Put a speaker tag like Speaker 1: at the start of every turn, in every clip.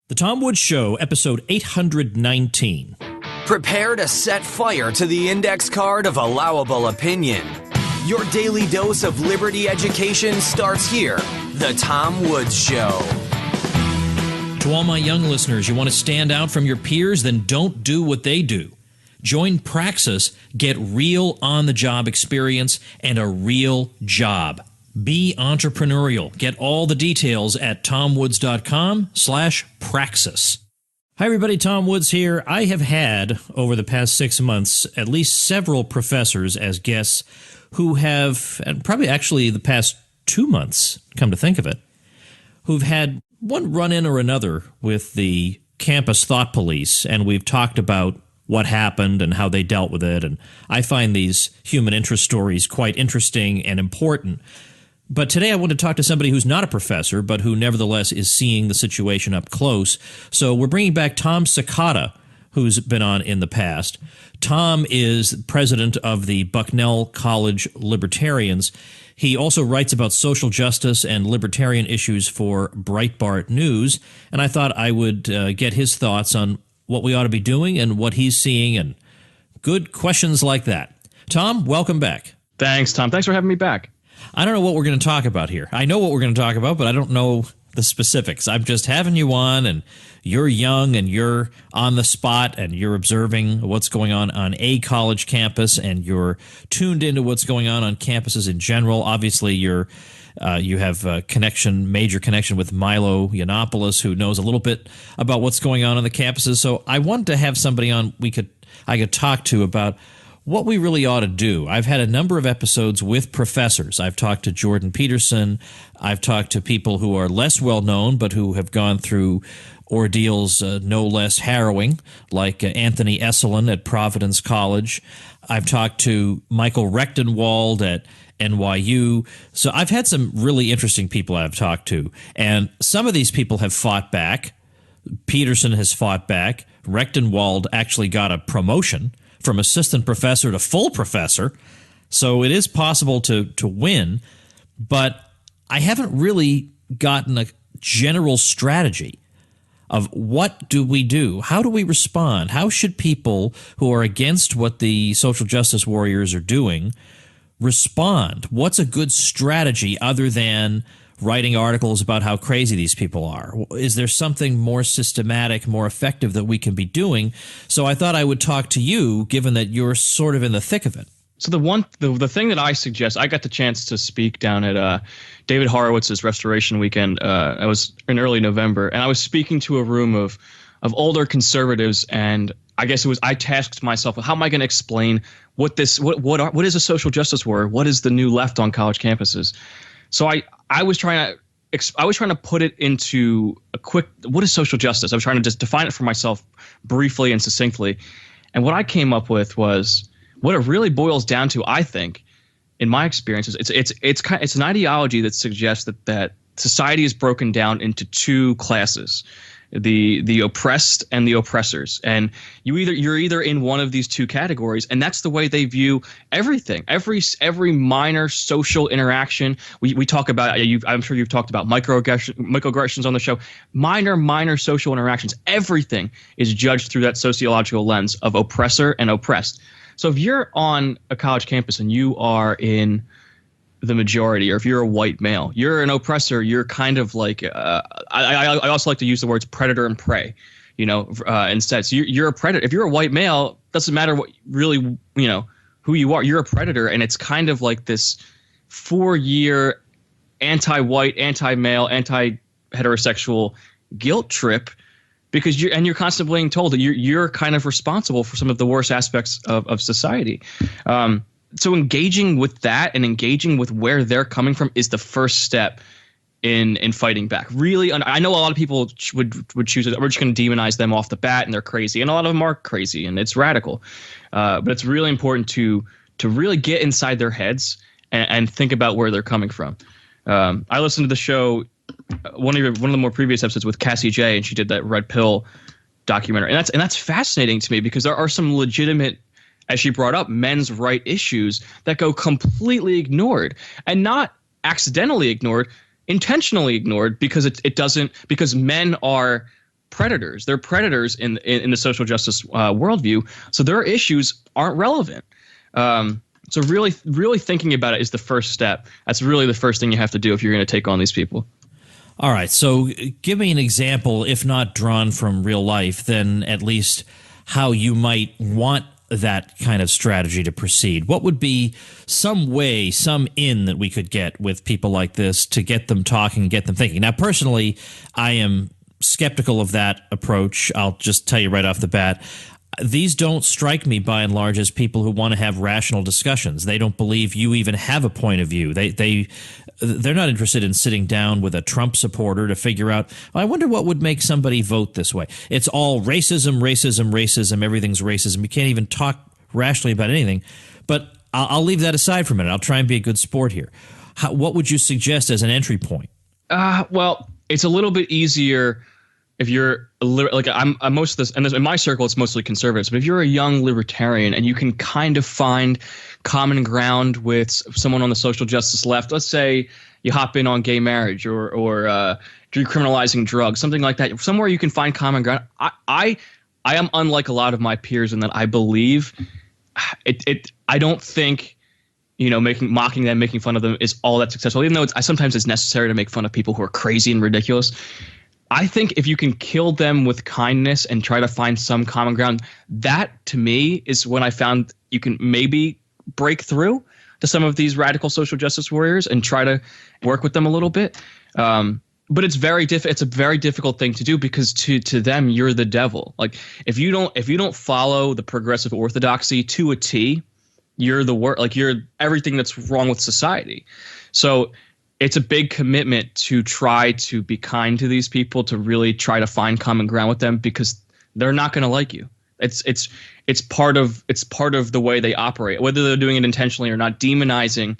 Speaker 1: The Tom Woods Show, episode 819.
Speaker 2: Prepare to set fire to the index card of allowable opinion. Your daily dose of liberty education starts here. The Tom Woods Show.
Speaker 1: To all my young listeners, you want to stand out from your peers? Then don't do what they do. Join Praxis, get real on-the-job experience and a real job. Be entrepreneurial. Get all the details at tomwoods.com/praxis. Hi, everybody. Tom Woods here. I have had, over the past 6 months, at least several professors as guests who have, and probably actually the past 2 months, come to think of it, who've had one run-in or another with the campus thought police, and we've talked about what happened and how they dealt with it. And I find these human interest stories quite interesting and important. But today I want to talk to somebody who's not a professor, but who nevertheless is seeing the situation up close. So we're bringing back Tom Cicada, who's been on in the past. Tom is president of the Bucknell College Libertarians. He also writes about social justice and libertarian issues for Breitbart News. And I thought I would get his thoughts on what we ought to be doing and what he's seeing and good questions like that. Tom, welcome back.
Speaker 3: Thanks, Tom. Thanks for having me back.
Speaker 1: I don't know what we're going to talk about here. I know what we're going to talk about, but I don't know the specifics. I'm just having you on, and you're young, and you're on the spot, and you're observing what's going on a college campus, and you're tuned into what's going on campuses in general. Obviously, you have a major connection with Milo Yiannopoulos, who knows a little bit about what's going on the campuses. So I wanted to have somebody on I could talk to about what we really ought to do. I've had a number of episodes with professors. I've talked to Jordan Peterson. I've talked to people who are less well-known but who have gone through ordeals no less harrowing, like Anthony Esselin at Providence College. I've talked to Michael Rechtenwald at NYU. So I've had some really interesting people I've talked to. And some of these people have fought back. Peterson has fought back. Rechtenwald actually got a promotion from assistant professor to full professor. So it is possible to win, but I haven't really gotten a general strategy of what do we do? How do we respond? How should people who are against what the social justice warriors are doing respond? What's a good strategy other than writing articles about how crazy these people are? Is there something more systematic, more effective that we can be doing? So I thought I would talk to you, given that you're sort of in the thick of it.
Speaker 3: So the thing that I suggest, I got the chance to speak down at David Horowitz's Restoration Weekend. I was in early November, and I was speaking to a room of older conservatives, and I guess I tasked myself with how am I going to explain what is a social justice warrior? What is the new left on college campuses? So I was trying to put it into a quick, what is social justice? I was trying to just define it for myself briefly and succinctly. And what I came up with was what it really boils down to, I think, in my experience, it's an ideology that suggests that society is broken down into two classes. The oppressed and the oppressors, and you're either in one of these two categories, and that's the way they view everything. Every minor social interaction we talk about. I'm sure you've talked about microaggressions on the show. Minor social interactions. Everything is judged through that sociological lens of oppressor and oppressed. So if you're on a college campus and you are in the majority, or if you're a white male, you're an oppressor. You're kind of like I also like to use the words predator and prey, instead. So you're a predator. If you're a white male, doesn't matter what really who you are. You're a predator, and it's kind of like this 4-year anti-white, anti-male, anti-heterosexual guilt trip, because you're constantly being told that you're kind of responsible for some of the worst aspects of society. So engaging with that and engaging with where they're coming from is the first step in fighting back. Really, I know a lot of people would choose it. We're just going to demonize them off the bat, and they're crazy, and a lot of them are crazy, and it's radical. But it's really important to really get inside their heads and think about where they're coming from. I listened to the show, one of the more previous episodes with Cassie J, and she did that Red Pill documentary, and that's fascinating to me because there are some legitimate, as she brought up, men's right issues that go completely ignored, and not accidentally ignored, intentionally ignored, because because men are predators. They're predators in the social justice worldview. So their issues aren't relevant. So really, really thinking about it is the first step. That's really the first thing you have to do if you're going to take on these people.
Speaker 1: All right. So give me an example, if not drawn from real life, then at least how you might want that kind of strategy to proceed. What would be some way, some in that we could get with people like this to get them talking, get them thinking? Now, personally, I am skeptical of that approach. I'll just tell you right off the bat. These don't strike me by and large as people who want to have rational discussions. They don't believe you even have a point of view. They're not interested in sitting down with a Trump supporter to figure out, I wonder what would make somebody vote this way. It's all racism, racism, racism. Everything's racism. You can't even talk rationally about anything. But I'll leave that aside for a minute. I'll try and be a good sport here. What would you suggest as an entry point?
Speaker 3: Well, it's a little bit easier if you're like I'm most of this, and in my circle it's mostly conservatives. But if you're a young libertarian and you can kind of find common ground with someone on the social justice left, let's say you hop in on gay marriage or decriminalizing drugs, something like that, somewhere you can find common ground. I am unlike a lot of my peers in that I believe I don't think, mocking them, making fun of them is all that successful, even though sometimes it's necessary to make fun of people who are crazy and ridiculous. I think if you can kill them with kindness and try to find some common ground, that to me is when I found you can maybe break through to some of these radical social justice warriors and try to work with them a little bit. But it's it's a very difficult thing to do because to them you're the devil. Like if you don't follow the progressive orthodoxy to a T, you're you're everything that's wrong with society. So it's a big commitment to try to be kind to these people, to really try to find common ground with them, because they're not going to like you. It's part of the way they operate, whether they're doing it intentionally or not. Demonizing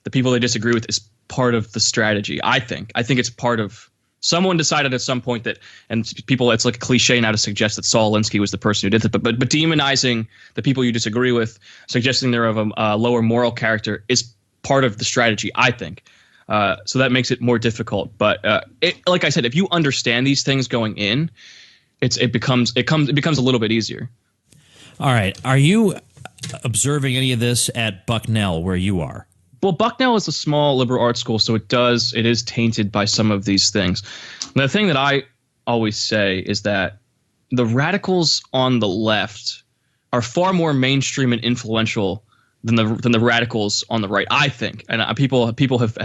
Speaker 3: the people they disagree with is part of the strategy. I think it's part of. Someone decided at some point that, and people, it's like a cliche now to suggest that Saul Alinsky was the person who did it, but demonizing the people you disagree with, suggesting they're of a lower moral character, is part of the strategy, I think. So that makes it more difficult. But like I said, if you understand these things going in, it becomes a little bit easier.
Speaker 1: All right. Are you observing any of this at Bucknell where you are?
Speaker 3: Well, Bucknell is a small liberal arts school, so it is tainted by some of these things. And the thing that I always say is that the radicals on the left are far more mainstream and influential than the radicals on the right, I think. And people have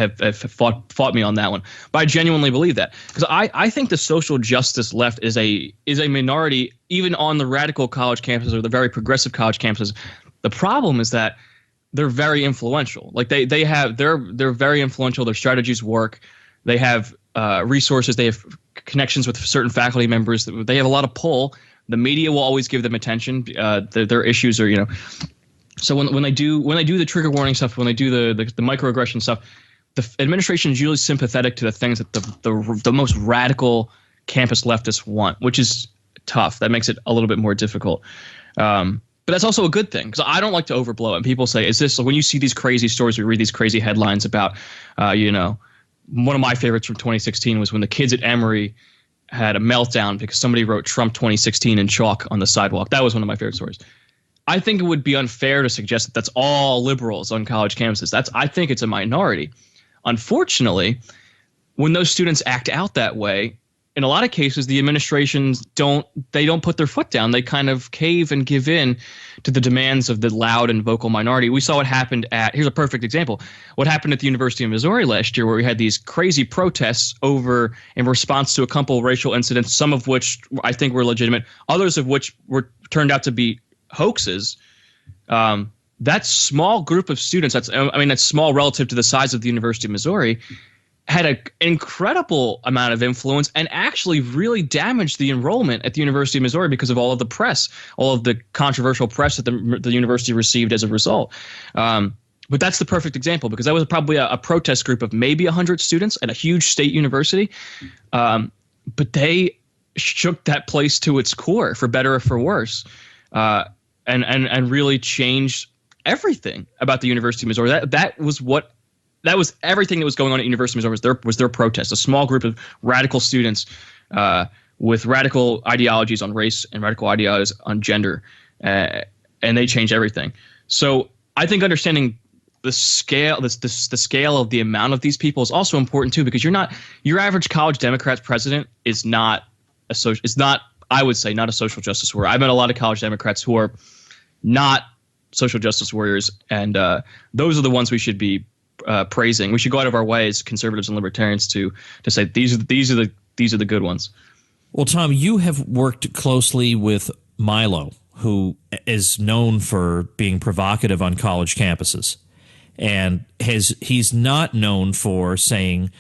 Speaker 3: fought me on that one, but I genuinely believe that, because I think the social justice left is a minority even on the radical college campuses or the very progressive college campuses. The problem is that they're very influential. Like they're very influential. Their strategies work. They have resources. They have connections with certain faculty members. They have a lot of pull. The media will always give them attention. Their issues are, So when I do the trigger warning stuff, when I do the microaggression stuff, the administration is usually sympathetic to the things that the most radical campus leftists want, which is tough. That makes it a little bit more difficult. But that's also a good thing, because I don't like to overblow it. And people say, is this, when you see these crazy stories, we read these crazy headlines about, one of my favorites from 2016 was when the kids at Emory had a meltdown because somebody wrote Trump 2016 in chalk on the sidewalk. That was one of my favorite stories. I think it would be unfair to suggest that that's all liberals on college campuses. I think it's a minority. Unfortunately, when those students act out that way, in a lot of cases, the administrations don't put their foot down. They kind of cave and give in to the demands of the loud and vocal minority. We saw what happened here's a perfect example. What happened at the University of Missouri last year, where we had these crazy protests in response to a couple of racial incidents, some of which I think were legitimate, others of which turned out to be hoaxes. That small group of students, that's small relative to the size of the University of Missouri, had an incredible amount of influence and actually really damaged the enrollment at the University of Missouri because of all of the press, all of the controversial press that the university received as a result. But that's the perfect example, because that was probably a protest group of maybe 100 students at a huge state university. But they shook that place to its core, for better or for worse, and really changed everything about the University of Missouri. That was everything that was going on at University of Missouri was their protest. A small group of radical students with radical ideologies on race and radical ideologies on gender, and they change everything. So I think understanding the scale, the scale of the amount of these people is also important too, because your average college Democrats president is not a social. It's not, I would say, not a social justice warrior. I've met a lot of college Democrats who are not social justice warriors, and those are the ones we should be praising. We should go out of our way as conservatives and libertarians to say these are the good ones.
Speaker 1: Well, Tom, you have worked closely with Milo, who is known for being provocative on college campuses, and he's not known for saying,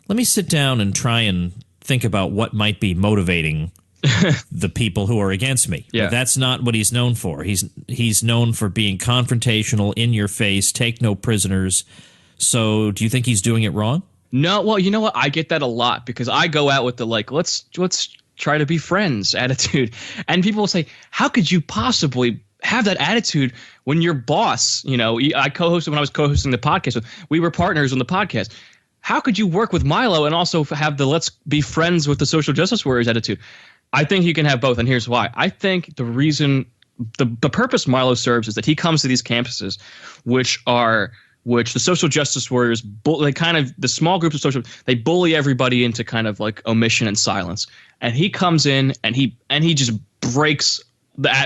Speaker 1: "Let me sit down and try and think about what might be motivating the people who are against me."
Speaker 3: Yeah.
Speaker 1: That's not what he's known for. He's known for being confrontational, in your face, take no prisoners. So do you think he's doing it wrong?
Speaker 3: No, well, you know what? I get that a lot because I go out with the let's try to be friends attitude. And people will say, how could you possibly have that attitude when your boss, I co-hosted when I was co-hosting the podcast. We were partners on the podcast. How could you work with Milo and also have the let's be friends with the social justice warriors attitude? I think you can have both, and here's why. I think the reason, the purpose Milo serves is that he comes to these campuses, which the social justice warriors, the small groups of they bully everybody into kind of like omission and silence. And he comes in and he just breaks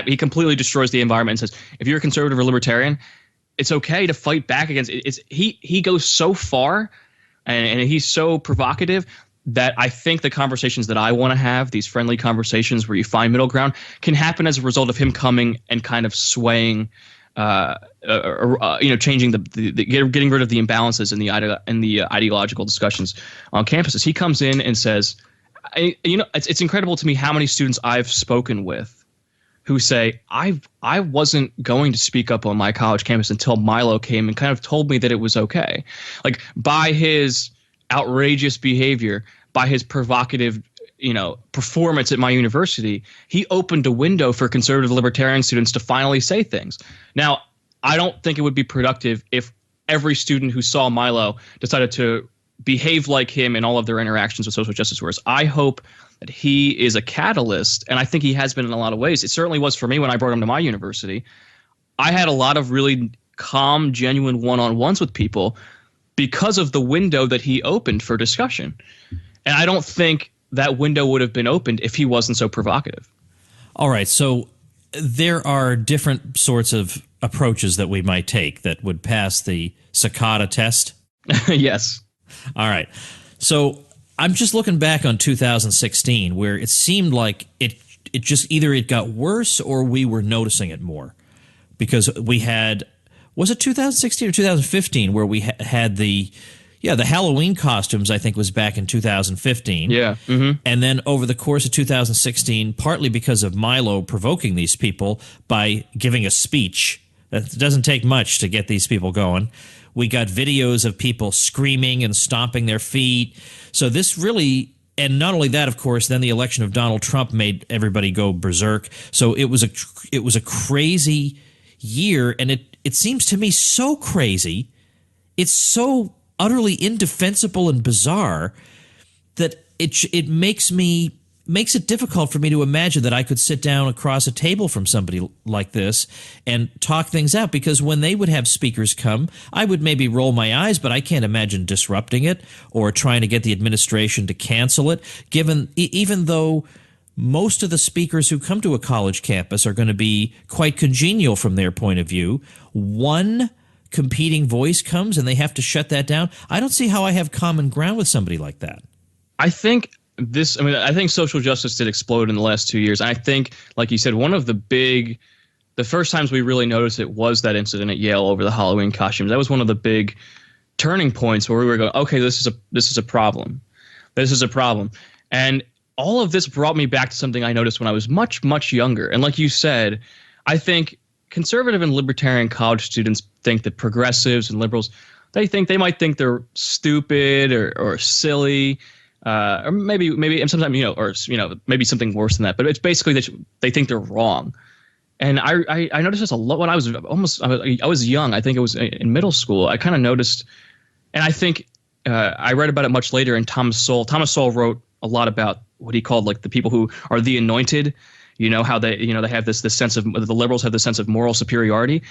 Speaker 3: he completely destroys the environment and says, if you're a conservative or libertarian, it's okay to fight back against it. He goes so far and he's so provocative that I think the conversations that I want to have, these friendly conversations where you find middle ground, can happen as a result of him coming and kind of swaying, changing getting rid of the imbalances in the ideological discussions on campuses. He comes in and says, it's incredible to me how many students I've spoken with who say, I wasn't going to speak up on my college campus until Milo came and kind of told me that it was okay. Like, by his outrageous behavior, by his provocative performance at my university, he opened a window for conservative libertarian students to finally say things. Now, I don't think it would be productive if every student who saw Milo decided to behave like him in all of their interactions with social justice warriors. I hope that he is a catalyst, and I think he has been in a lot of ways. It certainly was for me when I brought him to my university. I had a lot of really calm, genuine one-on-ones with people because of the window that he opened for discussion. And I don't think that window would have been opened if he wasn't so provocative.
Speaker 1: All right, so there are different sorts of approaches that we might take that would pass the Cicada test.
Speaker 3: Yes.
Speaker 1: All right. So I'm just looking back on 2016, where it seemed like it just either it got worse or we were noticing it more, because we had, was it 2016 or 2015 where we had the Halloween costumes, I think, was back in 2015.
Speaker 3: Yeah. Mm-hmm.
Speaker 1: And then over the course of 2016, partly because of Milo provoking these people by giving a speech, that doesn't take much to get these people going, we got videos of people screaming and stomping their feet. So this really, and not only that, of course, then the election of Donald Trump made everybody go berserk. So it was a crazy year, and it seems to me so crazy. It's so utterly indefensible and bizarre that it makes it difficult for me to imagine that I could sit down across a table from somebody like this and talk things out, because when they would have speakers come, I would maybe roll my eyes, but I can't imagine disrupting it or trying to get the administration to cancel it, even though most of the speakers who come to a college campus are going to be quite congenial from their point of view. One competing voice comes and they have to shut that down. I don't see how I have common ground with somebody like that.
Speaker 3: I think social justice did explode in the last 2 years. And I think, like you said, the first times we really noticed it was that incident at Yale over the Halloween costumes. That was one of the big turning points where we were going, okay, this is a problem. This is a problem. And all of this brought me back to something I noticed when I was much, much younger. And like you said, I think conservative and libertarian college students think that progressives and liberals, they might think they're stupid or silly. Or maybe, and sometimes, maybe something worse than that. But it's basically that they think they're wrong. And I noticed this a lot when I was young. I think it was in middle school. I kind of noticed, and I think I read about it much later in Thomas Sowell. Thomas Sowell wrote a lot about what he called like the people who are the anointed. How they have this sense of, the liberals have this sense of moral superiority.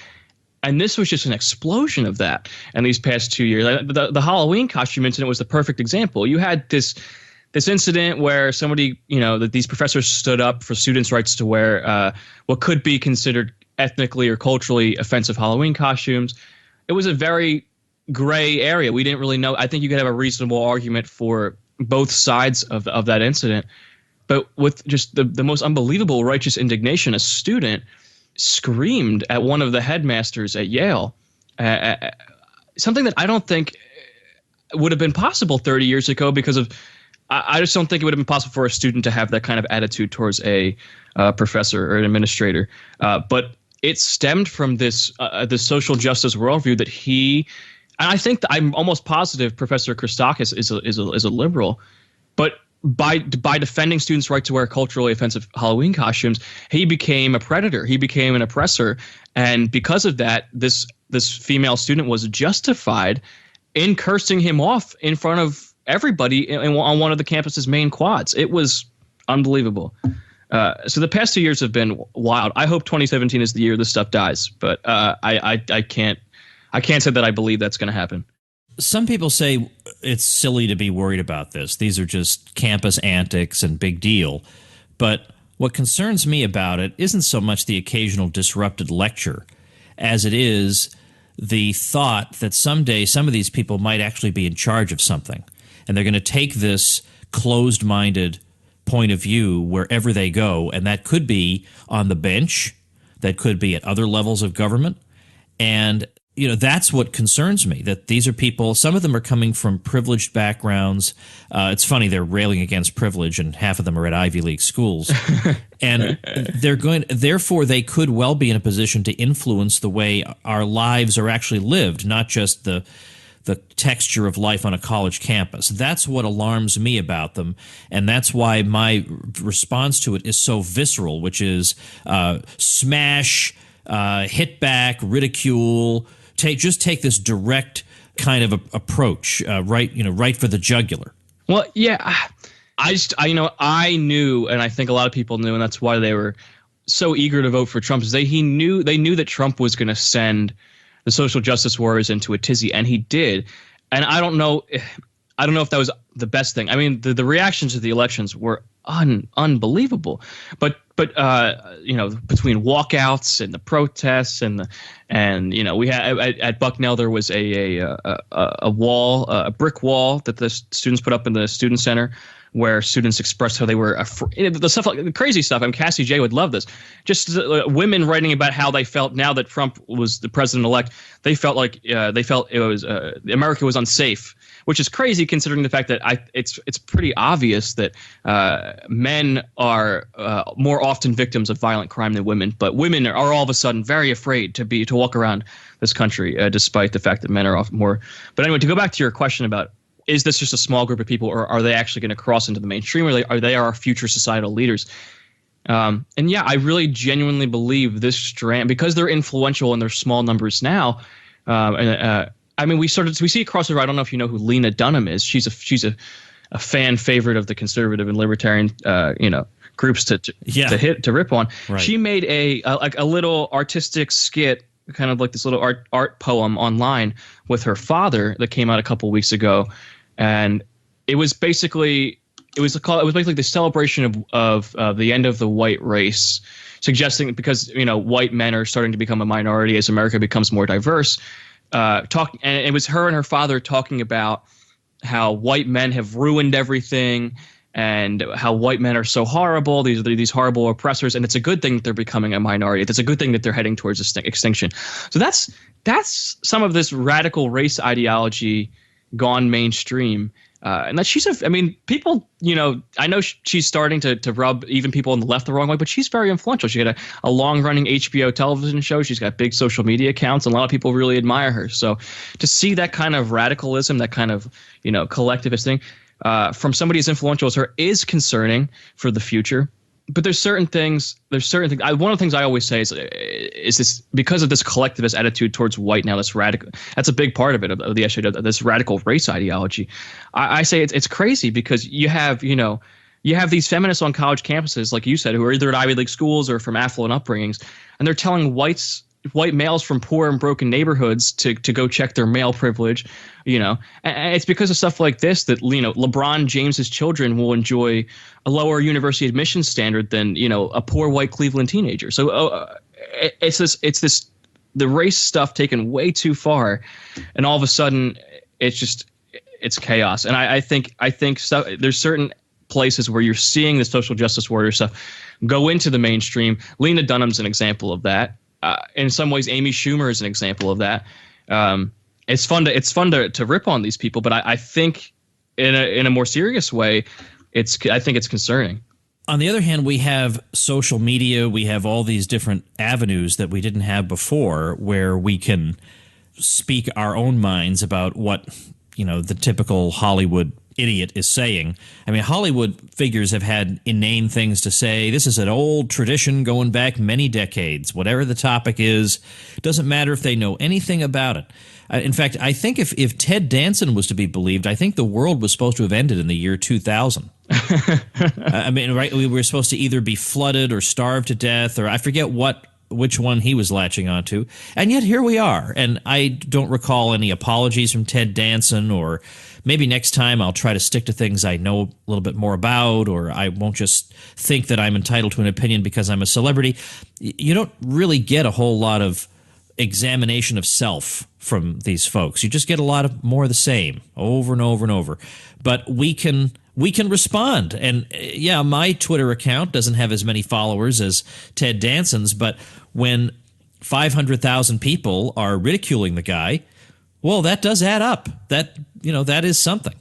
Speaker 3: And this was just an explosion of that in these past 2 years. The Halloween costume incident was the perfect example. You had this incident where somebody, that these professors stood up for students' rights to wear what could be considered ethnically or culturally offensive Halloween costumes. It was a very gray area. We didn't really know. I think you could have a reasonable argument for both sides of that incident. But with just the most unbelievable righteous indignation, a student screamed at one of the headmasters at Yale, something that I don't think would have been possible 30 years ago, because of I just don't think it would have been possible for a student to have that kind of attitude towards a professor or an administrator. But it stemmed from this social justice worldview that and I think that I'm almost positive Professor Christakis is a liberal, but by defending students' right to wear culturally offensive Halloween costumes, he became a predator. He became an oppressor, and because of that, this female student was justified in cursing him off in front of everybody on one of the campus's main quads. It was unbelievable. So the past 2 years have been wild. I hope 2017 is the year this stuff dies, but I can't say that I believe that's going to happen.
Speaker 1: Some people say it's silly to be worried about this. These are just campus antics and big deal. But what concerns me about it isn't so much the occasional disrupted lecture as it is the thought that someday some of these people might actually be in charge of something. And they're going to take this closed-minded point of view wherever they go. And that could be on the bench. That could be at other levels of government. And that's what concerns me, that these are people, some of them are coming from privileged backgrounds. It's funny, they're railing against privilege, and half of them are at Ivy League schools. And therefore, they could well be in a position to influence the way our lives are actually lived, not just the texture of life on a college campus. That's what alarms me about them, and that's why my response to it is so visceral, which is smash, hit back, ridicule. Take this direct kind of approach, right for the jugular.
Speaker 3: Well, yeah, I knew, and I think a lot of people knew, and that's why they were so eager to vote for Trump. Is they knew that Trump was going to send the social justice warriors into a tizzy, and he did. And I don't know if that was the best thing. I mean, the reactions to the elections were unbelievable, but between walkouts and the protests and we had at Bucknell there was a wall, a brick wall that the students put up in the student center, where students expressed how they were the stuff, like the crazy stuff. I mean, Cassie J would love this. Just women writing about how they felt now that Trump was the president-elect. They felt like it was America was unsafe, which is crazy considering the fact that it's pretty obvious that men are more often victims of violent crime than women, but women are all of a sudden very afraid to walk around this country, despite the fact that men are often more. But anyway, to go back to your question about, is this just a small group of people, or are they actually going to cross into the mainstream, or are they our future societal leaders? And yeah, I really genuinely believe this strand, because they're influential in their small numbers now. I mean, we see a crossover. I don't know if you know who Lena Dunham is. She's a fan favorite of the conservative and libertarian groups to rip on. Right. She made a little artistic skit, kind of like this little art poem online with her father that came out a couple weeks ago, and it was basically the celebration of the end of the white race, suggesting, because white men are starting to become a minority as America becomes more diverse. And it was her and her father talking about how white men have ruined everything, and how white men are so horrible. These horrible oppressors, and it's a good thing that they're becoming a minority. It's a good thing that they're heading towards extinction. So that's some of this radical race ideology gone mainstream. And that people, I know she's starting to rub even people on the left the wrong way, but she's very influential. She had a long-running HBO television show. She's got big social media accounts, and a lot of people really admire her. So to see that kind of radicalism, that kind of, collectivist thing, from somebody as influential as her is concerning for the future. But there's certain things. One of the things I always say is this, because of this collectivist attitude towards white now, that's radical. That's a big part of it, of the issue, of this radical race ideology. I say it's crazy, because you have you have these feminists on college campuses, like you said, who are either at Ivy League schools or from affluent upbringings, and they're telling white males from poor and broken neighborhoods to go check their male privilege, and it's because of stuff like this that, LeBron James's children will enjoy a lower university admission standard than, a poor white Cleveland teenager. So it's this the race stuff taken way too far, and all of a sudden it's chaos. And I think there's certain places where you're seeing the social justice warrior stuff go into the mainstream. Lena Dunham's an example of that. In some ways, Amy Schumer is an example of that. It's fun to rip on these people, but I think in a more serious way, I think it's concerning.
Speaker 1: On the other hand, we have social media. We have all these different avenues that we didn't have before, where we can speak our own minds about what the typical Hollywood idiot is saying. I mean, Hollywood figures have had inane things to say. This is an old tradition going back many decades. Whatever the topic is, it doesn't matter if they know anything about it. In fact, I think if Ted Danson was to be believed, I think the world was supposed to have ended in the year 2000. I mean, right? We were supposed to either be flooded or starved to death, or I forget which one he was latching onto. And yet here we are. And I don't recall any apologies from Ted Danson, or maybe next time I'll try to stick to things I know a little bit more about, or I won't just think that I'm entitled to an opinion because I'm a celebrity. You don't really get a whole lot of examination of self from these folks. You just get a lot of more of the same over and over and over. But we can respond. And yeah, my Twitter account doesn't have as many followers as Ted Danson's, but when 500,000 people are ridiculing the guy, well, that does add up. That is something.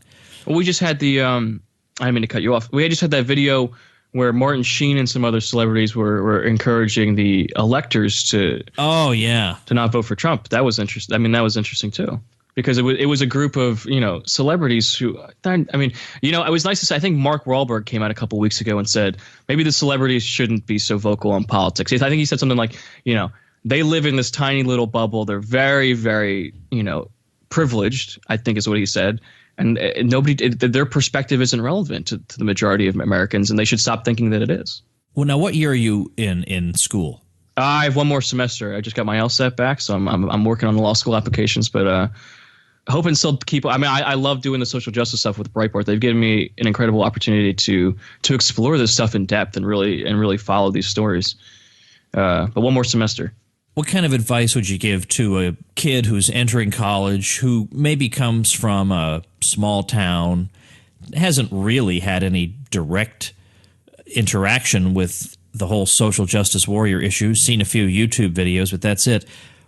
Speaker 3: Well, we just had I didn't mean to cut you off. We just had that video where Martin Sheen and some other celebrities were encouraging the electors to not vote for Trump. That was interesting. I mean, that was interesting too, because it was a group of celebrities who, it was nice to say. I think Mark Wahlberg came out a couple weeks ago and said maybe the celebrities shouldn't be so vocal on politics. I think he said something like, they live in this tiny little bubble. They're very, very privileged, I think is what he said. And their perspective isn't relevant to the majority of Americans, and they should stop thinking that it is.
Speaker 1: Well, now, what year are you in school?
Speaker 3: I have one more semester. I just got my LSAT back, so I'm working on the law school applications, but hoping still to keep. I mean, I love doing the social justice stuff with Breitbart. They've given me an incredible opportunity to explore this stuff in depth and really follow these stories. But one more semester.
Speaker 1: What kind of advice would you give to a kid who's entering college, who maybe comes from a small town, hasn't really had any direct interaction with the whole social justice warrior issue, seen a few YouTube videos, but that's it?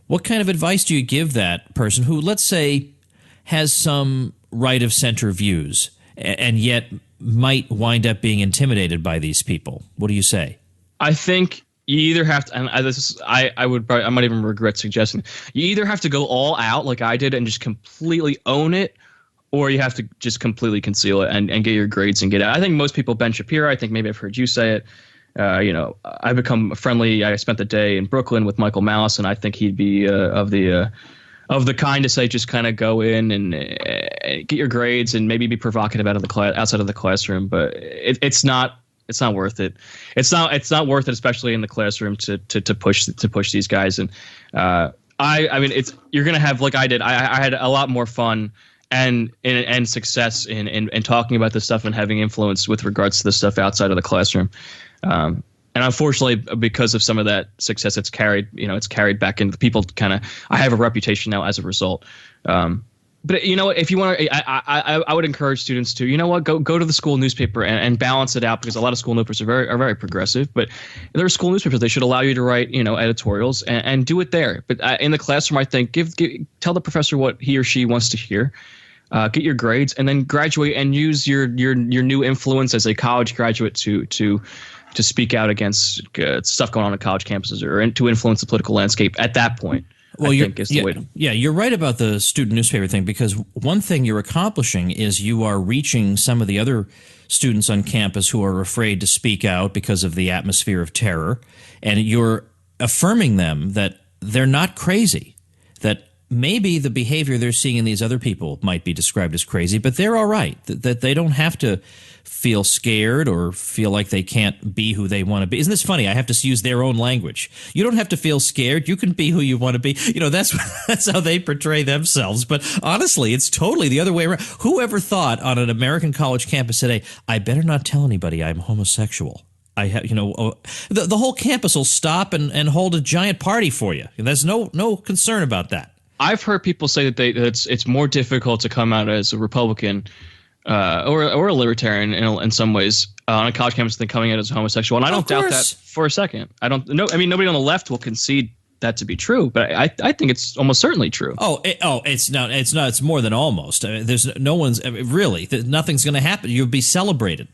Speaker 1: What kind of advice do you give that person who, let's say, has some right-of-center views and yet might wind up being intimidated by these people? What do you say?
Speaker 3: I think you either have to, and I might even regret suggesting, you either have to go all out like I did and just completely own it, or you have to just completely conceal it and get your grades and get out. I think most people, Ben Shapiro, I think maybe I've heard you say it. I've become friendly. I spent the day in Brooklyn with Michael Malice, and I think he'd be of the kind to say just kind of go in and get your grades and maybe be provocative outside of the classroom. But it's not worth it. It's not worth it, especially in the classroom, to push these guys. And you're gonna have, like I did. I had a lot more fun and success in talking about this stuff and having influence with regards to this stuff outside of the classroom. And unfortunately, because of some of that success, it's carried back into people. I have a reputation now as a result. But if you want to, I would encourage students to, go to the school newspaper and balance it out, because a lot of school newspapers are very progressive. But there are school newspapers, they should allow you to write, editorials and do it there. But in the classroom, I think tell the professor what he or she wants to hear. Get your grades, and then graduate and use your new influence as a college graduate to speak out against stuff going on college campuses, or to influence the political landscape at that point. Well,
Speaker 1: you're right about the student newspaper thing, because one thing you're accomplishing is you are reaching some of the other students on campus who are afraid to speak out because of the atmosphere of terror, and you're affirming them that they're not crazy, that maybe the behavior they're seeing in these other people might be described as crazy, but they're all right. That they don't have to feel scared or feel like they can't be who they want to be. Isn't this funny? I have to use their own language. You don't have to feel scared. You can be who you want to be. You know, that's how they portray themselves. But honestly, it's totally the other way around. Whoever thought on an American college campus today, I better not tell anybody I'm homosexual. I have, the whole campus will stop and hold a giant party for you. There's no concern about that.
Speaker 3: I've heard people say that it's more difficult to come out as a Republican or a libertarian in some ways on a college campus than coming out as a homosexual, and I don't doubt that for a second. I don't know. I mean, nobody on the left will concede that to be true, but I think it's almost certainly true.
Speaker 1: It's not. It's more than almost. I mean, there's no one's really. Nothing's going to happen. You'll be celebrated.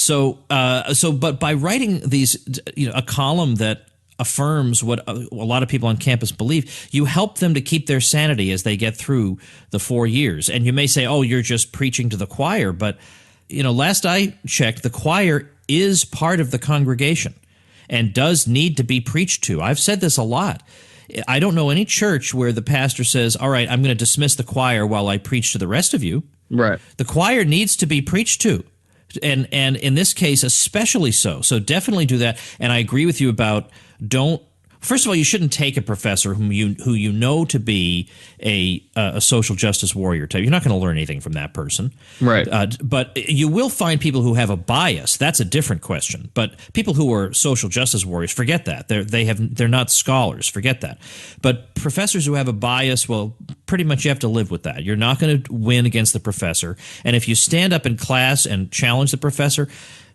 Speaker 1: But by writing these, a column that affirms what a lot of people on campus believe, you help them to keep their sanity as they get through the 4 years. And you may say, oh, you're just preaching to the choir. But, last I checked, the choir is part of the congregation and does need to be preached to. I've said this a lot. I don't know any church where the pastor says, all right, I'm going to dismiss the choir while I preach to the rest of you.
Speaker 3: Right.
Speaker 1: The choir needs to be preached to. And in this case, especially so. So definitely do that. And I agree with you about first of all, you shouldn't take a professor who you know to be a social justice warrior type. You're not going to learn anything from that person.
Speaker 3: Right.
Speaker 1: But you will find people who have a bias. That's a different question. But people who are social justice warriors, forget that. They're not scholars. Forget that. But professors who have a bias, well, pretty much you have to live with that. You're not going to win against the professor. And if you stand up in class and challenge the professor,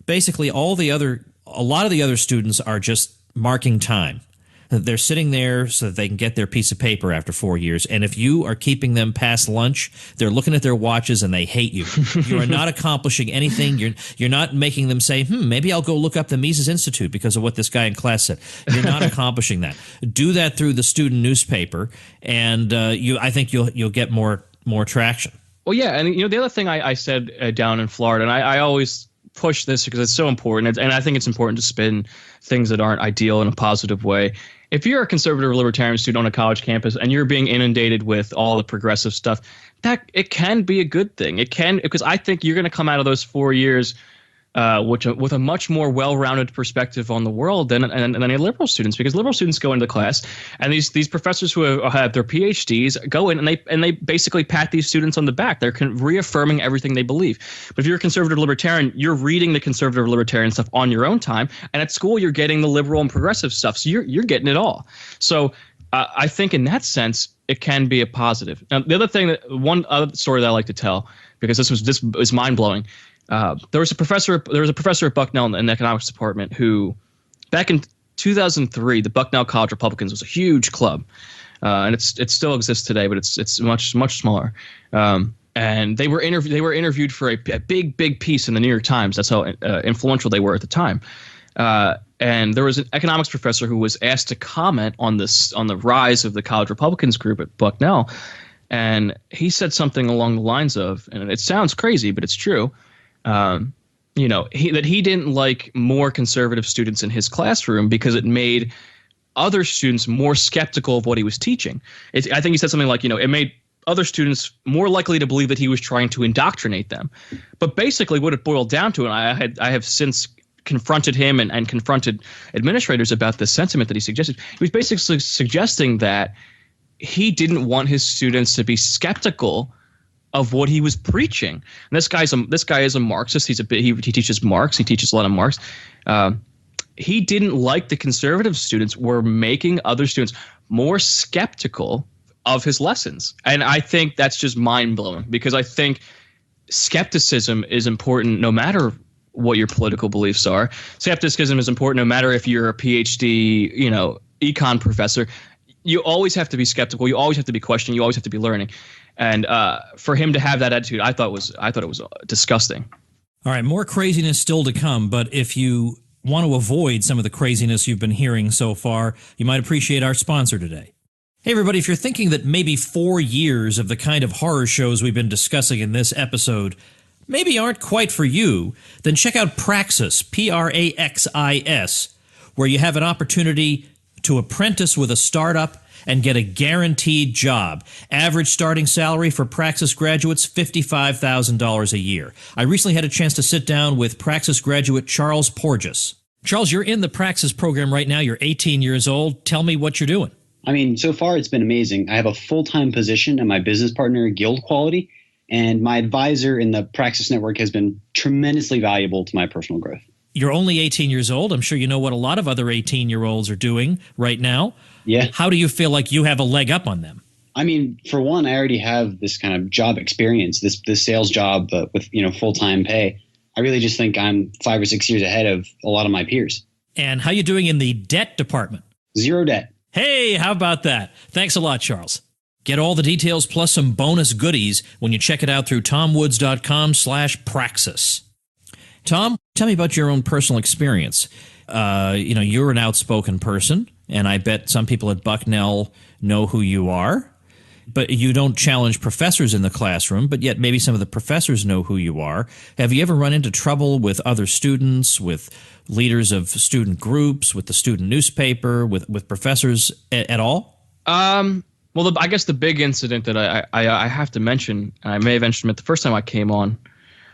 Speaker 1: basically a lot of the other students are just marking time. They're sitting there so that they can get their piece of paper after 4 years. And if you are keeping them past lunch, they're looking at their watches and they hate you. You are not accomplishing anything. You're not making them say, maybe I'll go look up the Mises Institute because of what this guy in class said. You're not accomplishing that. Do that through the student newspaper, and I think you'll get more traction.
Speaker 3: Well, yeah, and the other thing I said down in Florida, and I always push this because it's so important, and I think it's important to spin things that aren't ideal in a positive way. If you're a conservative or libertarian student on a college campus and you're being inundated with all the progressive stuff, that it can be a good thing. It can, because I think you're going to come out of those 4 years with a much more well-rounded perspective on the world than any liberal students, because liberal students go into class and these professors who have their PhDs go in and they basically pat these students on the back. They're reaffirming everything they believe. But if you're a conservative libertarian, you're reading the conservative libertarian stuff on your own time, and at school you're getting the liberal and progressive stuff. So you're getting it all. So I think in that sense it can be a positive. Now the other thing, one other story that I like to tell, because this was mind-blowing. There was a professor at Bucknell in the economics department who, back in 2003, the Bucknell College Republicans was a huge club, and it still exists today, but it's much smaller. And they were interviewed for a big piece in the New York Times. That's how influential they were at the time. And there was an economics professor who was asked to comment on the rise of the College Republicans group at Bucknell, and he said something along the lines of, and it sounds crazy, but it's true. That he didn't like more conservative students in his classroom because it made other students more skeptical of what he was teaching. I think he said something like, it made other students more likely to believe that he was trying to indoctrinate them. But basically what it boiled down to, and I have since confronted him and confronted administrators about the sentiment that he suggested. He was basically suggesting that he didn't want his students to be skeptical of what he was preaching. And this guy is a Marxist. He teaches Marx. He teaches a lot of Marx. He didn't like the conservative students were making other students more skeptical of his lessons. And I think that's just mind-blowing, because I think skepticism is important no matter what your political beliefs are. Skepticism is important no matter if you're a PhD, econ professor. You always have to be skeptical. You always have to be questioning. You always have to be learning. And for him to have that attitude, I thought it was disgusting.
Speaker 1: All right, more craziness still to come, but if you want to avoid some of the craziness you've been hearing so far, you might appreciate our sponsor today. Hey everybody, if you're thinking that maybe 4 years of the kind of horror shows we've been discussing in this episode maybe aren't quite for you, then check out Praxis, Praxis, where you have an opportunity to apprentice with a startup and get a guaranteed job. Average starting salary for Praxis graduates, $55,000 a year. I recently had a chance to sit down with Praxis graduate Charles Porges. Charles, you're in the Praxis program right now. You're 18 years old. Tell me what you're doing.
Speaker 4: I mean, so far it's been amazing. I have a full-time position at my business partner, Guild Quality, and my advisor in the Praxis Network has been tremendously valuable to my personal growth.
Speaker 1: You're only 18 years old. I'm sure you know what a lot of other 18-year-olds are doing right now.
Speaker 4: Yeah.
Speaker 1: How do you feel like you have a leg up on them?
Speaker 4: I mean, for one, I already have this kind of job experience, this sales job with full-time pay. I really just think I'm 5 or 6 years ahead of a lot of my peers.
Speaker 1: And how you doing in the debt department?
Speaker 4: Zero debt.
Speaker 1: Hey, how about that? Thanks a lot, Charles. Get all the details plus some bonus goodies when you check it out through tomwoods.com/praxis. Tom, tell me about your own personal experience. You're an outspoken person, and I bet some people at Bucknell know who you are. But you don't challenge professors in the classroom, but yet maybe some of the professors know who you are. Have you ever run into trouble with other students, with leaders of student groups, with the student newspaper, with professors at all?
Speaker 3: Well, I guess the big incident that I have to mention, and I may have mentioned it the first time I came on,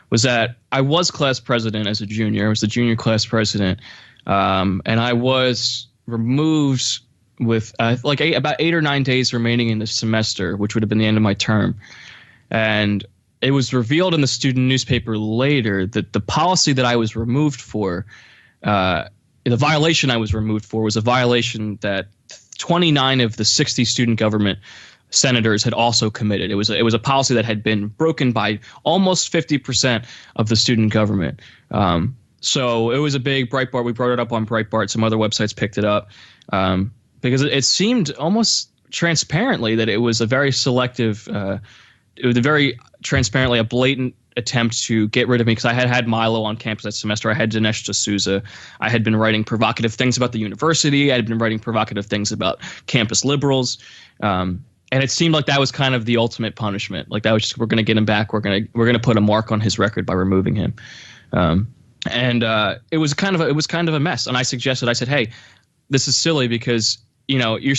Speaker 3: was that I was class president as a junior. I was the junior class president, and I was removed with about 8 or 9 days remaining in the semester, which would have been the end of my term. And it was revealed in the student newspaper later that the policy that I was removed for, the violation I was removed for, was a violation that 29 of the 60 student government senators had also committed. It was a policy that had been broken by almost 50% of the student government. So it was a big Breitbart. We brought it up on Breitbart. Some other websites picked it up. Because it seemed almost transparently that it was a very selective, it was a very transparently a blatant attempt to get rid of me, because I had Milo on campus that semester. I had Dinesh D'Souza. I had been writing provocative things about the university. I had been writing provocative things about campus liberals. And it seemed like that was kind of the ultimate punishment. Like that was just, we're going to get him back. We're going to put a mark on his record by removing him. And it was kind of a mess. And I said, hey, this is silly because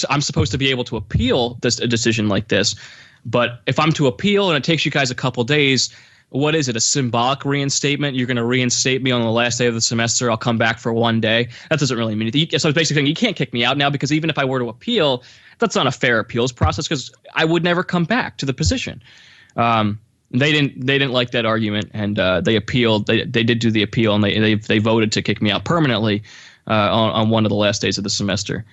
Speaker 3: I'm supposed to be able to appeal a decision like this, but if I'm to appeal and it takes you guys a couple days, what is it? A symbolic reinstatement? You're going to reinstate me on the last day of the semester. I'll come back for 1 day. That doesn't really mean anything. So basically, you can't kick me out now, because even if I were to appeal, that's not a fair appeals process, because I would never come back to the position. They didn't like that argument, and they appealed. They did do the appeal, and they voted to kick me out permanently on one of the last days of the semester.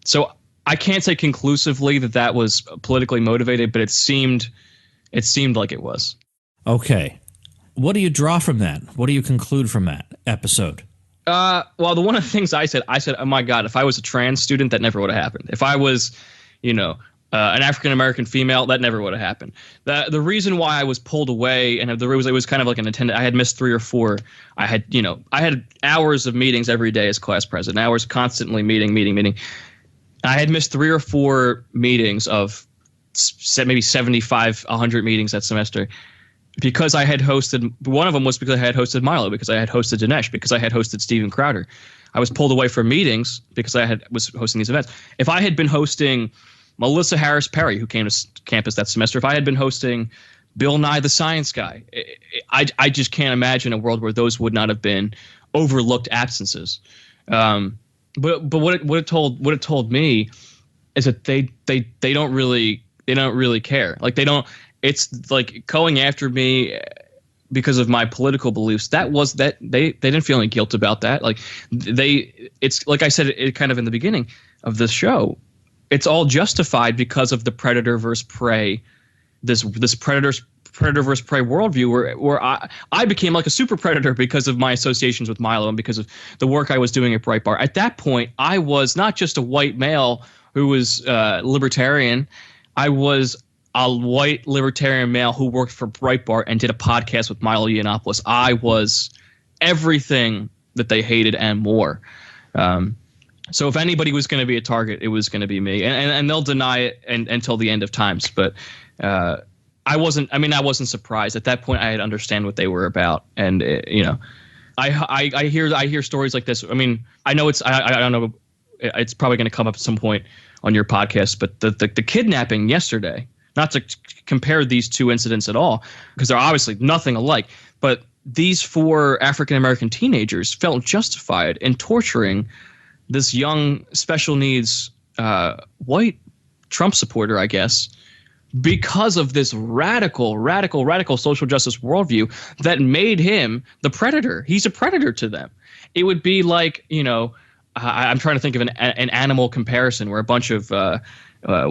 Speaker 3: So I can't say conclusively that was politically motivated, but it seemed like it was.
Speaker 1: Okay. What do you draw from that? What do you conclude from that episode?
Speaker 3: Well, one of the things I said, oh my God, if I was a trans student, that never would have happened. If I was, an African-American female, that never would have happened. The reason why I was pulled away, and it was kind of like an attendant. I had missed 3 or 4. I had hours of meetings every day as class president, hours constantly meeting. I had missed 3 or 4 meetings of maybe 75, 100 meetings that semester, because I had hosted. One of them was because I had hosted Milo, because I had hosted Dinesh, because I had hosted Steven Crowder. I was pulled away from meetings because I was hosting these events. If I had been hosting Melissa Harris Perry, who came to campus that semester, if I had been hosting Bill Nye the Science Guy, I just can't imagine a world where those would not have been overlooked absences. But what it told me is that they don't really care. Like it's like going after me because of my political beliefs. They didn't feel any guilt about that. Like it's like I said it kind of in the beginning of the show. It's all justified because of the predator versus prey, this predator versus prey worldview, where I became like a super predator because of my associations with Milo and because of the work I was doing at Breitbart. At that point, I was not just a white male who was libertarian. I was a white libertarian male who worked for Breitbart and did a podcast with Milo Yiannopoulos. I was everything that they hated and more. So if anybody was going to be a target, it was going to be me, and they'll deny it until the end of times. But I wasn't surprised at that point. I had understand what they were about, and I hear stories like this. I mean, I know I don't know. It's probably going to come up at some point on your podcast. But the kidnapping yesterday, not to compare these two incidents at all, because they're obviously nothing alike, but these 4 African-American teenagers felt justified in torturing this young special needs white Trump supporter, I guess, because of this radical social justice worldview that made him the predator. He's a predator to them. It would be like, I'm trying to think of an animal comparison where a bunch of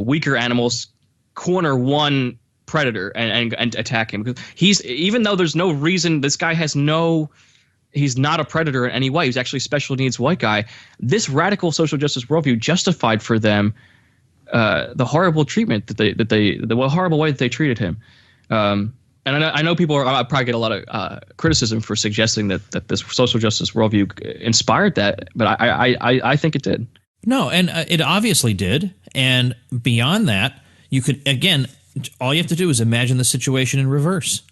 Speaker 3: weaker animals corner one predator and attack him. Because even though there's no reason, this guy he's not a predator in any way. He's actually a special needs white guy. This radical social justice worldview justified for them the horrible treatment the horrible way that they treated him. And I know people are probably get a lot of criticism for suggesting that this social justice worldview inspired that, but I think it did.
Speaker 1: No, and it obviously did. And beyond that, you could, again, all you have to do is imagine the situation in reverse.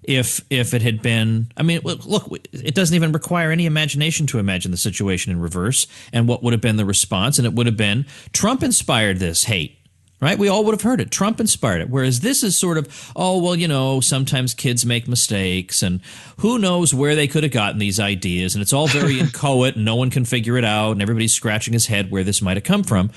Speaker 1: If it had been, I mean, look, it doesn't even require any imagination to imagine the situation in reverse and what would have been the response. And it would have been Trump inspired this hate, right? We all would have heard it. Trump inspired it. Whereas this is sort of, oh, well, sometimes kids make mistakes and who knows where they could have gotten these ideas. And it's all very inchoate and no one can figure it out. And everybody's scratching his head where this might have come from.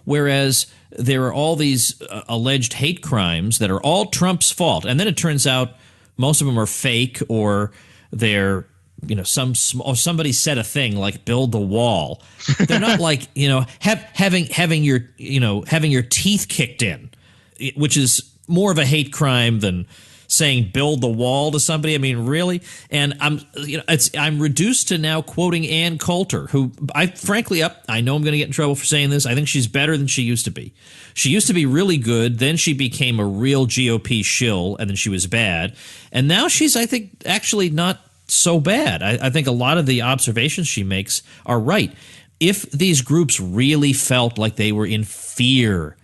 Speaker 1: Whereas there are all these alleged hate crimes that are all Trump's fault. And then it turns out most of them are fake, or they're, somebody said a thing like build the wall. They're not like, having your teeth kicked in, which is more of a hate crime than saying build the wall to somebody. I mean, really? And I'm reduced to now quoting Ann Coulter, who I know I'm going to get in trouble for saying this. I think she's better than she used to be. She used to be really good. Then she became a real GOP shill, and then she was bad. And now she's, I think, actually not so bad. I think a lot of the observations she makes are right. If these groups really felt like they were in fear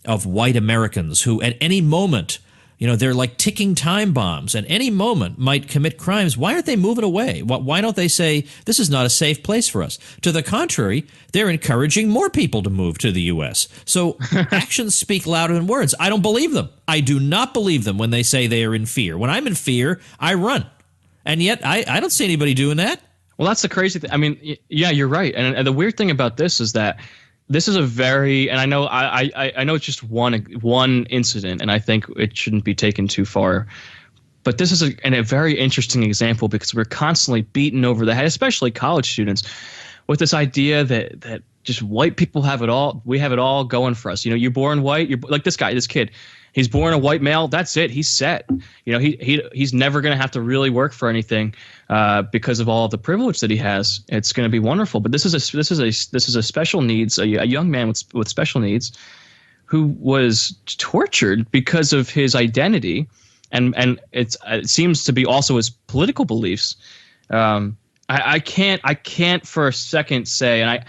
Speaker 1: of white Americans who at any moment, they're like ticking time bombs, at any moment might commit crimes, why aren't they moving away? Why don't they say, this is not a safe place for us? To the contrary, they're encouraging more people to move to the U.S. So actions speak louder than words. I don't believe them. I do not believe them when they say they are in fear. When I'm in fear, I run. And yet I don't see anybody doing that.
Speaker 3: Well, that's the crazy thing. I mean, yeah, you're right. And the weird thing about this is that this is a very, and I know it's just one incident, and I think it shouldn't be taken too far. But this is a very interesting example because we're constantly beaten over the head, especially college students, with this idea that just white people have it all. We have it all going for us. You're born white. You're like this kid. He's born a white male. That's it. He's set. He's never going to have to really work for anything because of all of the privilege that he has. It's going to be wonderful. But this is a special needs, a young man with special needs who was tortured because of his identity, and it seems to be also his political beliefs. I can't for a second say, and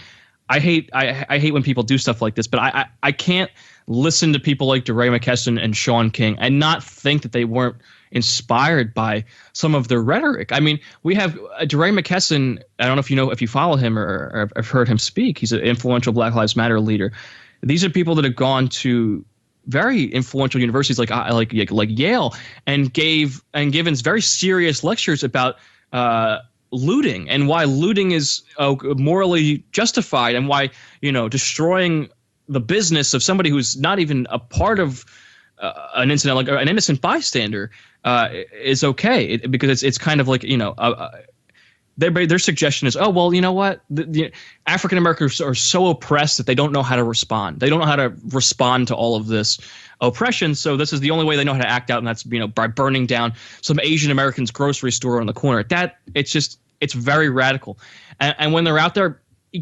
Speaker 3: I hate when people do stuff like this, but I can't listen to people like DeRay McKesson and Sean King and not think that they weren't inspired by some of their rhetoric. I mean, we have DeRay McKesson. I don't know if you follow him or have heard him speak. He's an influential Black Lives Matter leader. These are people that have gone to very influential universities like Yale and given very serious lectures about looting and why looting is morally justified and why destroying the business of somebody who's not even a part of an incident, like an innocent bystander, is okay because it's kind of like their suggestion is, oh well, you know what, the African Americans are so oppressed that they don't know how to respond. They don't know how to respond to all of this oppression. So this is the only way they know how to act out, and that's by burning down some Asian American's grocery store on the corner. It's very radical, and when they're out there,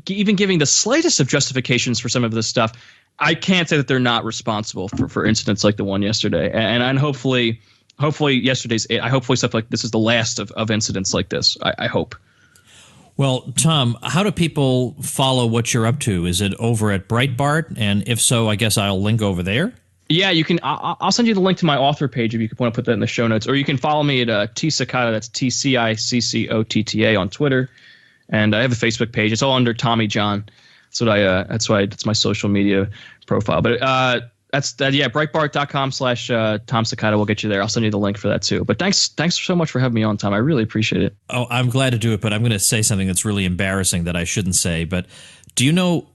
Speaker 3: even giving the slightest of justifications for some of this stuff, I can't say that they're not responsible for incidents like the one yesterday. And hopefully yesterday's it. Hopefully stuff like this is the last of incidents like this. I hope.
Speaker 1: Well, Tom, how do people follow what you're up to? Is it over at Breitbart? And if so, I guess I'll link over there.
Speaker 3: Yeah, you can. I'll send you the link to my author page if you want to put that in the show notes. Or you can follow me at Tcicotta. That's TCICCOTTA on Twitter. And I have a Facebook page. It's all under Tommy John. That's my social media profile. But that's that. Yeah, Breitbart.com/Tom Cicada will get you there. I'll send you the link for that too. But thanks so much for having me on, Tom. I really appreciate it.
Speaker 1: Oh, I'm glad to do it, but I'm going to say something that's really embarrassing that I shouldn't say. But do you know?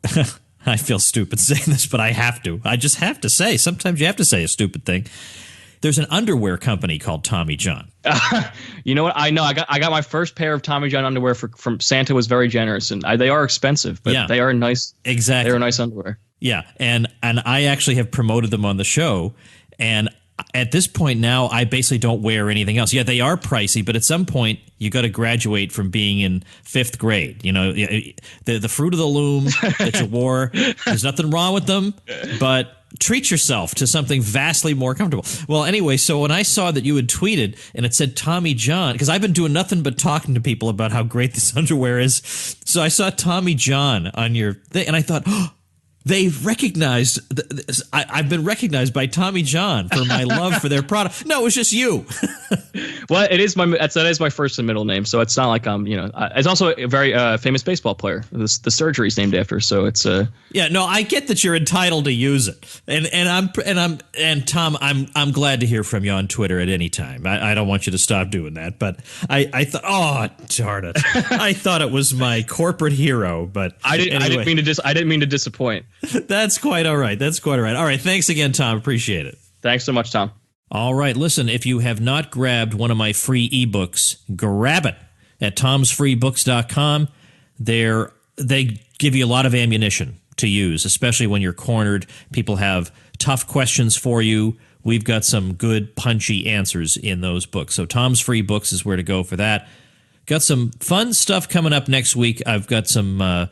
Speaker 1: I feel stupid saying this, but I have to. I just have to say. Sometimes you have to say a stupid thing. There's an underwear company called Tommy John.
Speaker 3: You know what? I know. I got my first pair of Tommy John underwear from Santa. Was very generous, and they are expensive, but they are nice.
Speaker 1: Exactly,
Speaker 3: they are nice underwear.
Speaker 1: Yeah, and I actually have promoted them on the show, and at this point now, I basically don't wear anything else. Yeah, they are pricey, but at some point, you got to graduate from being in 5th grade. You know, the Fruit of the Loom that you wore, there's nothing wrong with them, but treat yourself to something vastly more comfortable. Well, anyway, so when I saw that you had tweeted and it said Tommy John, because I've been doing nothing but talking to people about how great this underwear is, so I saw Tommy John on your thing, and I thought, oh, they've recognized. I've been recognized by Tommy John for my love for their product. No, it was just you.
Speaker 3: Well, that is my first and middle name, so it's not like I'm. It's also a very famous baseball player. The surgery is named after, so it's
Speaker 1: Yeah, no, I get that you're entitled to use it, and Tom, I'm glad to hear from you on Twitter at any time. I don't want you to stop doing that, but I thought, oh darn it, I thought it was my corporate hero, but
Speaker 3: I didn't mean to disappoint.
Speaker 1: That's quite all right. All right, thanks again, Tom. Appreciate it.
Speaker 3: Thanks so much, Tom.
Speaker 1: All right, listen, if you have not grabbed one of my free ebooks, grab it at tomsfreebooks.com. They give you a lot of ammunition to use, especially when you're cornered. People have tough questions for you. We've got some good, punchy answers in those books. So Tom's Free Books is where to go for that. Got some fun stuff coming up next week. I've got some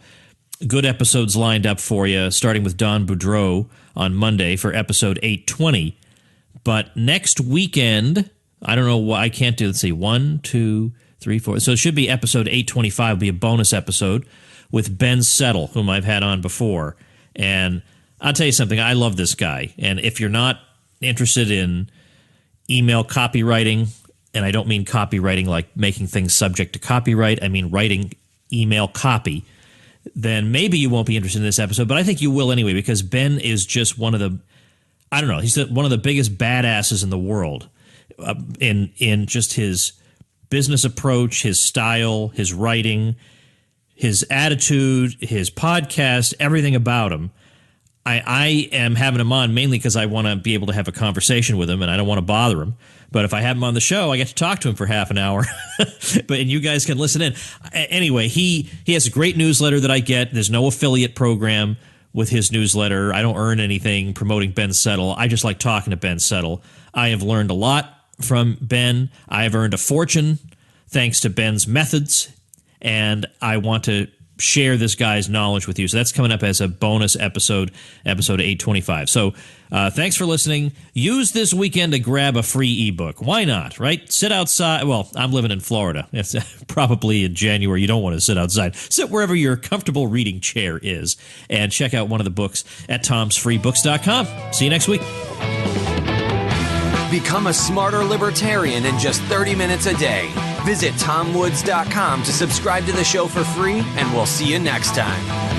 Speaker 1: good episodes lined up for you, starting with Don Boudreau on Monday for episode 820. But next weekend, I don't know why I can't do, let's see, 1, 2, 3, 4. So it should be episode 825, will be a bonus episode with Ben Settle, whom I've had on before. And I'll tell you something, I love this guy. And if you're not interested in email copywriting, and I don't mean copywriting like making things subject to copyright, I mean writing email copy, then maybe you won't be interested in this episode, but I think you will anyway, because Ben is just one of the, I don't know, he's one of the biggest badasses in the world in just his business approach, his style, his writing, his attitude, his podcast, everything about him. I am having him on mainly because I want to be able to have a conversation with him and I don't want to bother him. But if I have him on the show, I get to talk to him for half an hour. And you guys can listen in. Anyway, he has a great newsletter that I get. There's no affiliate program with his newsletter. I don't earn anything promoting Ben Settle. I just like talking to Ben Settle. I have learned a lot from Ben. I have earned a fortune thanks to Ben's methods, and I want to share this guy's knowledge with you. So that's coming up as a bonus episode 825. So thanks for listening. Use this weekend to grab a free ebook. Why not, right? Sit outside. Well, I'm living in Florida. It's probably in January. You don't want to sit outside. Sit wherever your comfortable reading chair is and check out one of the books at tomsfreebooks.com. See you next week.
Speaker 2: Become a smarter libertarian in just 30 minutes a day. Visit tomwoods.com to subscribe to the show for free, and we'll see you next time.